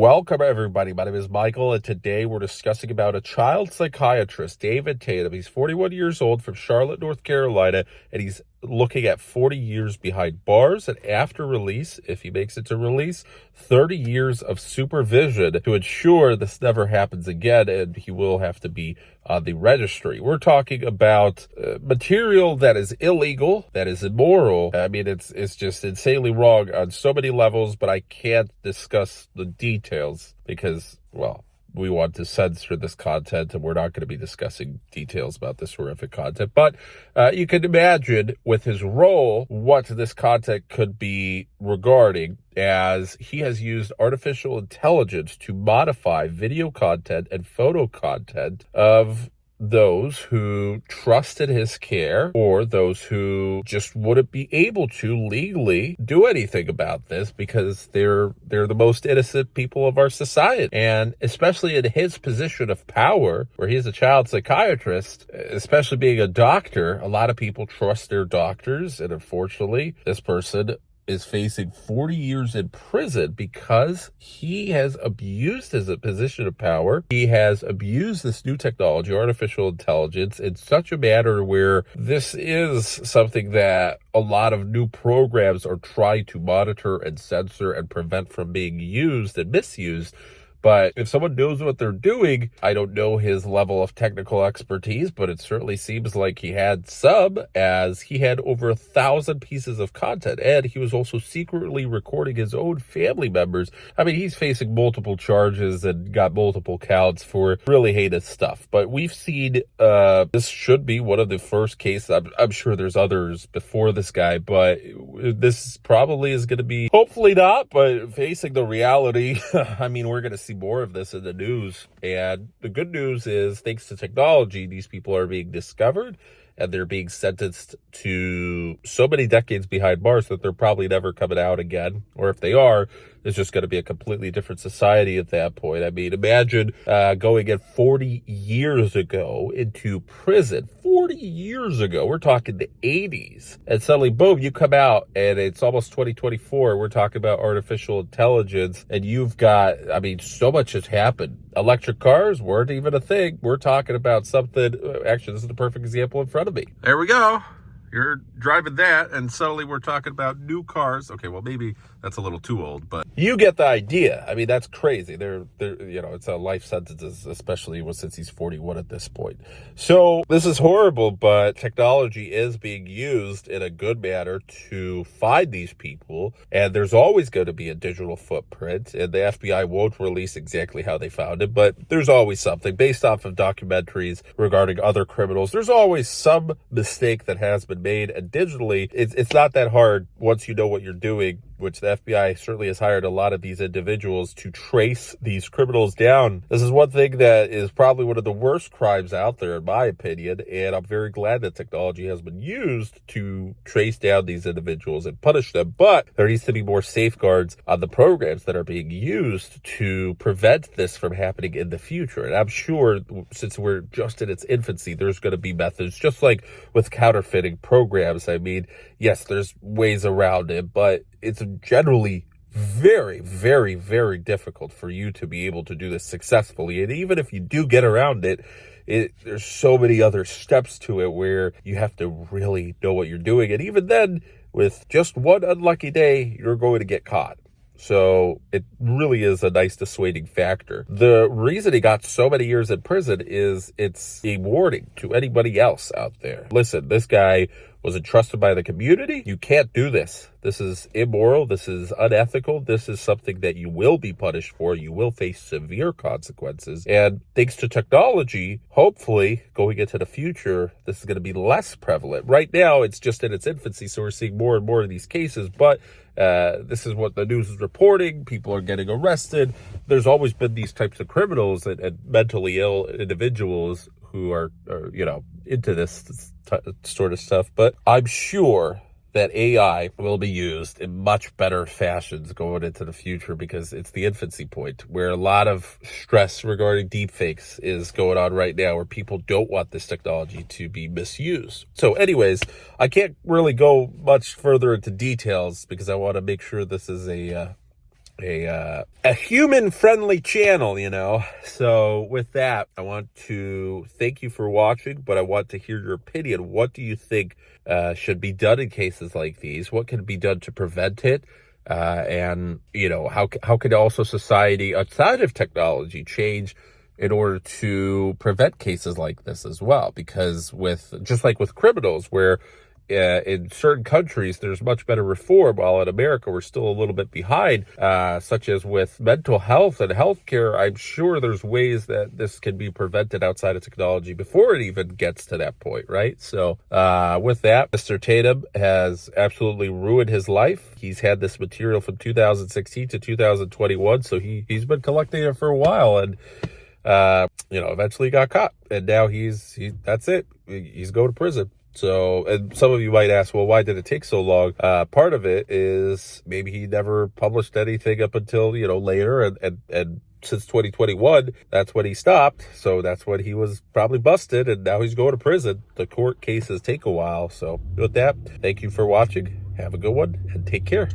Welcome, everybody. My name is Michael, and today we're discussing about a child psychiatrist, David Tatum. He's 41 years old from Charlotte, North Carolina, and he's looking at 40 years behind bars, and after release, if he makes it to release, 30 years of supervision to ensure this never happens again, and he will have to be on the registry. We're talking about material that is illegal, that is immoral. I mean, it's just insanely wrong on so many levels, but I can't discuss the details because, well, we want to censor this content, and we're not going to be discussing details about this horrific content. But you can imagine with his role what this content could be regarding, as he has used artificial intelligence to modify video content and photo content of those who trusted his care, or those who just wouldn't be able to legally do anything about this because they're the most innocent people of our society. And especially in his position of power, where he's a child psychiatrist, especially being a doctor, a lot of people trust their doctors, and unfortunately, this person is facing 40 years in prison because he has abused his position of power. He has abused this new technology, artificial intelligence, in such a manner where this is something that a lot of new programs are trying to monitor and censor and prevent from being used and misused. But if someone knows what they're doing, I don't know his level of technical expertise, but it certainly seems like he had some, as he had over 1,000 pieces of content, and he was also secretly recording his own family members. I mean, he's facing multiple charges and got multiple counts for really heinous stuff. But we've seen, this should be one of the first cases. I'm sure there's others before this guy, but this probably is going to be, hopefully not, but facing the reality. I mean, we're going to see more of this in the news. And the good news is, thanks to technology, these people are being discovered and they're being sentenced to so many decades behind bars that they're probably never coming out again. Or if they are, it's just going to be a completely different society at that point. I mean, imagine going in 40 years ago into prison. 40 years ago, we're talking the 80s. And suddenly, boom, you come out and it's almost 2024. We're talking about artificial intelligence. And you've got, I mean, so much has happened. Electric cars weren't even a thing. We're talking about something. Actually, this is the perfect example in front of me. There we go. You're driving that, and suddenly we're talking about new cars. Okay, well, maybe that's a little too old, but you get the idea. I mean, that's crazy. They're it's a life sentence, especially since he's 41 at this point. So this is horrible, but technology is being used in a good manner to find these people, and there's always going to be a digital footprint, and the FBI won't release exactly how they found it, but there's always something based off of documentaries regarding other criminals. There's always some mistake that has been made, and digitally, it's not that hard once you know what you're doing, which the FBI certainly has hired a lot of these individuals to trace these criminals down. This is one thing that is probably one of the worst crimes out there, in my opinion, and I'm very glad that technology has been used to trace down these individuals and punish them, but there needs to be more safeguards on the programs that are being used to prevent this from happening in the future. And I'm sure, since we're just in its infancy, there's going to be methods, just like with counterfeiting programs. I mean, yes, there's ways around it, but it's generally very, very, very difficult for you to be able to do this successfully. And even if you do get around it, there's so many other steps to it where you have to really know what you're doing. And even then, with just one unlucky day, you're going to get caught. So it really is a nice dissuading factor. The reason he got so many years in prison is it's a warning to anybody else out there. Listen, this guy was entrusted by the community. You can't do this. This is immoral. This is unethical. This is something that you will be punished for. You will face severe consequences. And thanks to technology, hopefully, going into the future, this is going to be less prevalent. Right now, it's just in its infancy, so we're seeing more and more of these cases. But this is what the news is reporting. People are getting arrested. There's always been these types of criminals and mentally ill individuals who are into this sort of stuff. But I'm sure that AI will be used in much better fashions going into the future, because it's the infancy point where a lot of stress regarding deepfakes is going on right now, where people don't want this technology to be misused. So anyways, I can't really go much further into details because I want to make sure this is a a human-friendly channel, you know. So with that, I want to thank you for watching, but I want to hear your opinion. What do you think should be done in cases like these? What can be done to prevent it? And, you know, how could also society outside of technology change in order to prevent cases like this as well? Because just like with criminals, where in certain countries there's much better reform, while in America we're still a little bit behind, such as with mental health and healthcare. I'm sure there's ways that this can be prevented outside of technology before it even gets to that point, right? So with that, Mr. Tatum has absolutely ruined his life. He's had this material from 2016 to 2021, so he's been collecting it for a while, and you know, eventually got caught, and now that's it. He's going to prison. So, and some of you might ask, well, why did it take so long? Part of it is maybe he never published anything up until, you know, later, and since 2021, that's when he stopped. So that's when he was probably busted, and now he's going to prison. The court cases take a while. So with that, thank you for watching. Have a good one, and take care.